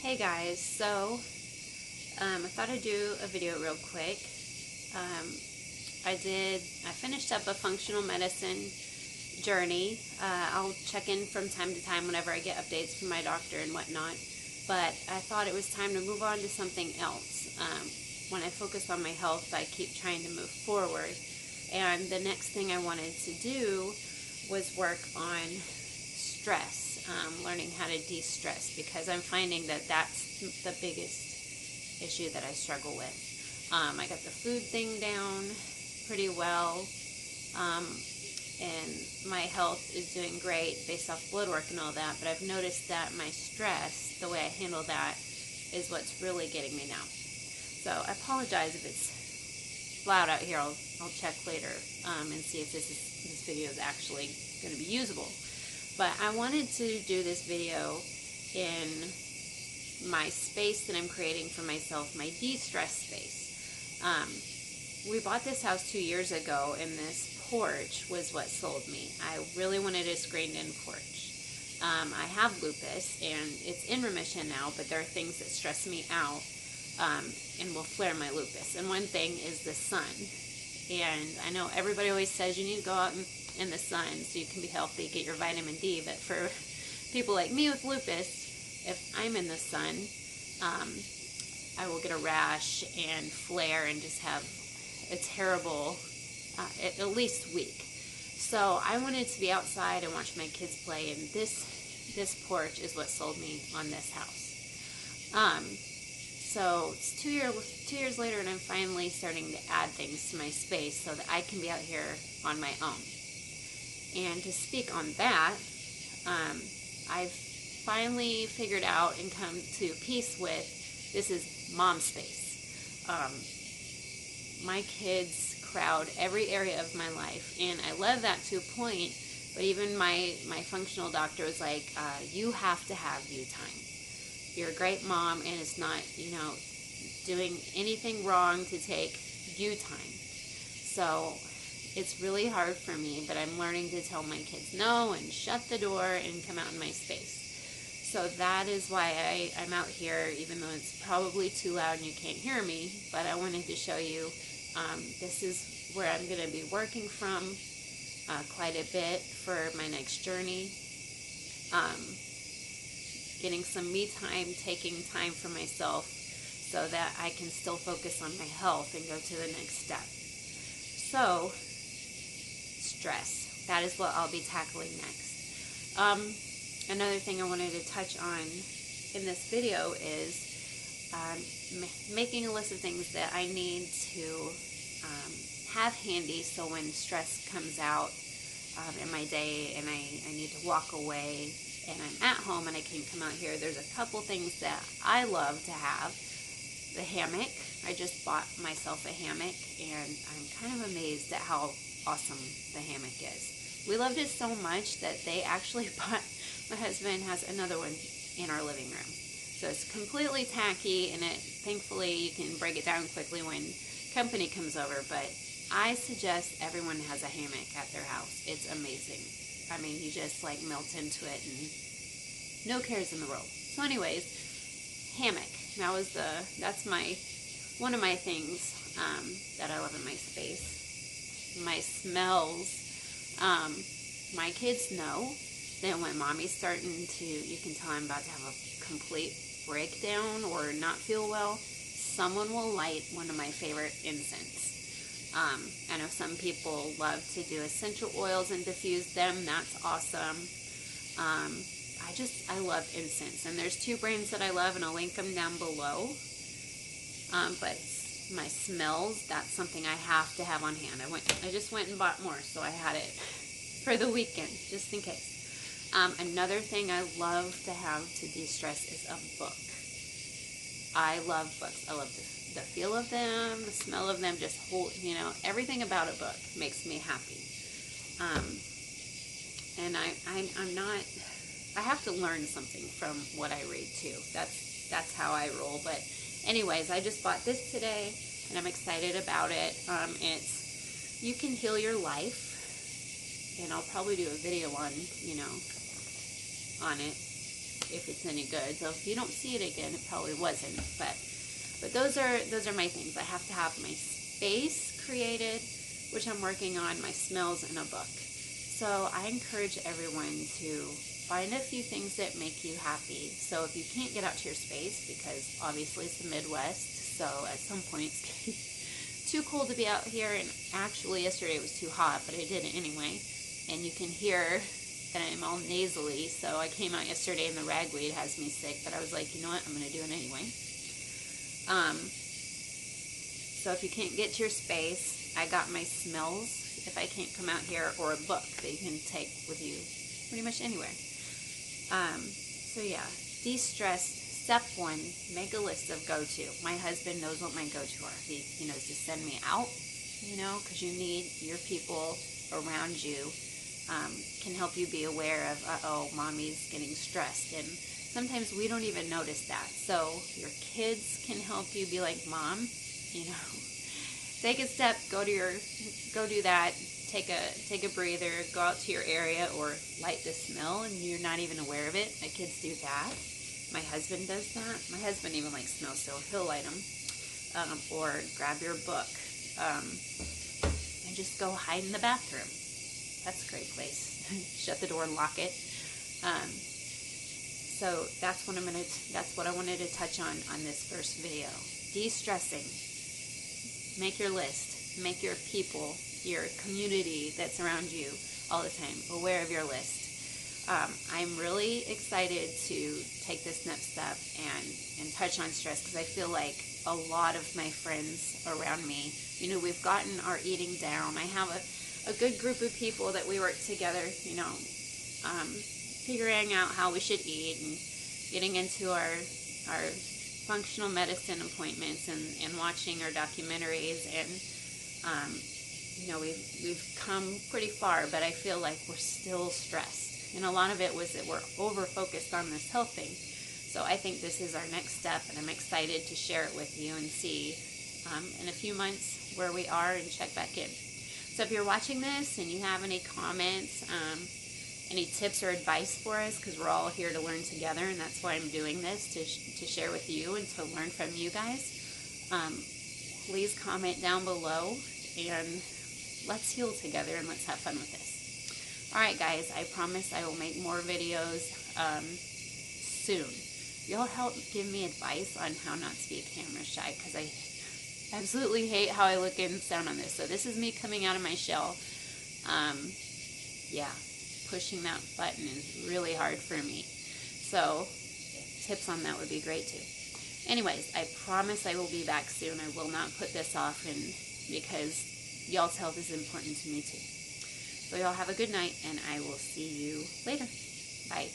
Hey guys, so I thought I'd do a video real quick. Um, I finished up a functional medicine journey. I'll check in from time to time whenever I get updates from my doctor and whatnot, but I thought it was time to move on to something else. When I focus on my health, I keep trying to move forward, and the next thing I wanted to do was work on stress. Learning how to de-stress, because I'm finding that that's the biggest issue that I struggle with. I got the food thing down pretty well, and my health is doing great based off blood work and all that, but I've noticed that my stress, the way I handle that, is what's really getting me now. So I apologize if it's loud out here. I'll check later and see if this video is actually going to be usable. But I wanted to do this video in my space that I'm creating for myself, my de-stress space. We bought this house 2 years ago, and this porch was what sold me. I really wanted a screened-in porch. I have lupus, and it's in remission now, but there are things that stress me out and will flare my lupus. And one thing is the sun. And I know everybody always says you need to go out in the sun so you can be healthy, get your vitamin D, but for people like me with lupus, if I'm in the sun, I will get a rash and flare and just have a terrible, at least week. So I wanted to be outside and watch my kids play, and this porch is what sold me on this house. So it's 2 years later, and I'm finally starting to add things to my space so that I can be out here on my own. And to speak on that, I've finally figured out and come to peace with, this is mom space. My kids crowd every area of my life, and I love that to a point, but even my functional doctor was like, you have to have you time. You're a great mom, and it's not, doing anything wrong to take you time. So it's really hard for me, but I'm learning to tell my kids no and shut the door and come out in my space. So that is why I'm out here, even though it's probably too loud and you can't hear me, but I wanted to show you this is where I'm going to be working from quite a bit for my next journey. Getting some me time, taking time for myself so that I can still focus on my health and go to the next step. So, stress. That is what I'll be tackling next. Another thing I wanted to touch on in this video is making a list of things that I need to have handy, so when stress comes out in my day and I need to walk away and I'm at home and I can come out here, there's a couple things that I love to have. The hammock. I just bought myself a hammock, and I'm kind of amazed at how awesome the hammock is. We loved it so much that they actually my husband has another one in our living room. So it's completely tacky, and thankfully you can break it down quickly when company comes over, but I suggest everyone has a hammock at their house. It's amazing. I mean, you just like melt into it and no cares in the world. So anyways, hammock. That's one of my things that I love in my space. My smells. My kids know that when mommy's starting to, you can tell I'm about to have a complete breakdown or not feel well, someone will light one of my favorite incense. I know some people love to do essential oils and diffuse them. That's awesome. I love incense, and there's 2 brands that I love, and I'll link them down below. But my smells, that's something I have to have on hand. I just went and bought more, so I had it for the weekend, just in case. Another thing I love to have to de-stress is a book. I love books. I love the feel of them, the smell of them, just everything about a book makes me happy. And I have to learn something from what I read too. That's how I roll. But anyways, I just bought this today, and I'm excited about it. It's You Can Heal Your Life, and I'll probably do a video on it. if it's any good. So if you don't see it again, it probably wasn't. But those are my things. I have to have my space created, which I'm working on, my smells, and a book. So I encourage everyone to find a few things that make you happy. So if you can't get out to your space, because obviously it's the Midwest, so at some point it's getting too cold to be out here, and actually yesterday it was too hot, but I did it anyway. And you can hear that I'm all nasally, so I came out yesterday and the ragweed has me sick, but I was like, you know what, I'm going to do it anyway. So if you can't get to your space, I got my smells if I can't come out here, or a book that you can take with you pretty much anywhere. So yeah, de-stress. Step 1, make a list of go-to. My husband knows what my go-to are. He knows to send me out, because you need your people around you can help you be aware of, uh-oh, mommy's getting stressed. And sometimes we don't even notice that. So your kids can help you be like, Mom, take a step, go do that, take a breather, go out to your area, or light the smell and you're not even aware of it. My kids do that. My husband does that. My husband even likes smells, so he'll light them. Or grab your book and just go hide in the bathroom. That's a great place. Shut the door and lock it. So that's what I wanted to touch on this first video. De-stressing. Make your list. Make your people, your community that's around you all the time aware of your list. I'm really excited to take this next step and touch on stress, because I feel like a lot of my friends around me, we've gotten our eating down. I have a good group of people that we work together, figuring out how we should eat and getting into our functional medicine appointments and watching our documentaries, and we've come pretty far, but I feel like we're still stressed. And a lot of it was that we're over-focused on this health thing. So I think this is our next step, and I'm excited to share it with you and see in a few months where we are and check back in. So if you're watching this and you have any comments, any tips or advice for us, because we're all here to learn together, and that's why I'm doing this, to share with you and to learn from you guys, please comment down below, and let's heal together and let's have fun with this. Alright guys, I promise I will make more videos soon. Y'all help give me advice on how not to be camera shy, because I absolutely hate how I look and sound on this. So this is me coming out of my shell. Yeah, pushing that button is really hard for me. So tips on that would be great too. Anyways, I promise I will be back soon. I will not put this off, and because y'all's health is important to me too. So y'all have a good night, and I will see you later. Bye.